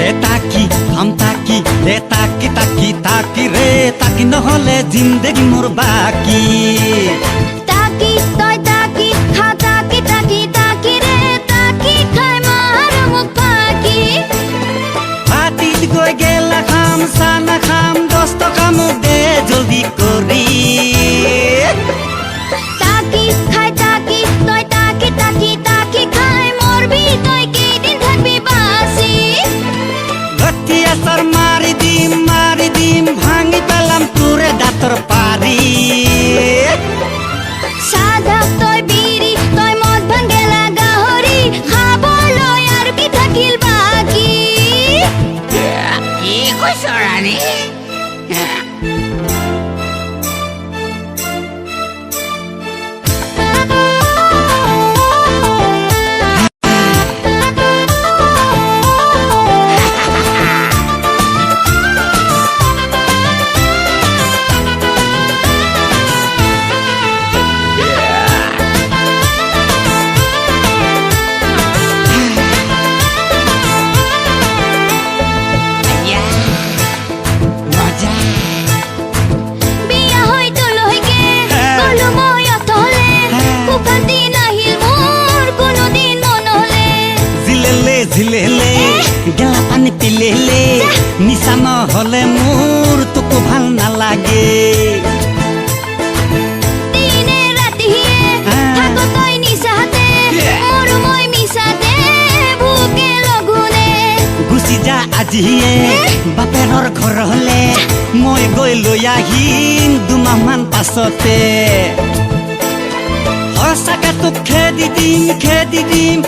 रे ताकी हम ताकी रे ताकी ताकी ताकी रे ताकी নহলে जिंदगी मोर बाकी ताकी तय ताकी खा ताकी ताकी ताकी रे ताकी खाय मार मुख फाकी हातीत गई गेला खाम साना खाम दोस्त खाम दे जल्दी करी ताकी खाय ताकी तय ताकी ताकी ताकी खाय मरबी तय केदिन থাকবি বাসি गतिया सर मारी दिम भांगी पेलाम तुरे दातर पारी साधा तय बिरी तय मद भांगेला गाहरी খাবলৈ আর কি থাকিল বাকি কি কইছ রানী झिलेले गेला पानी पिलेले निशा নহলে मोर তোকো ভাল নালাগে দিনে রাতিয়ে থাকো তই নিশাতে মোর মই মিশাতে ভুকে লগুনে গুচি যা আজিয়ে বাপেৰৰ ঘৰ হলে মই গৈ লৈ আহিম দুমাহমান পাছতে সঁচাকে তোক খেদি দিম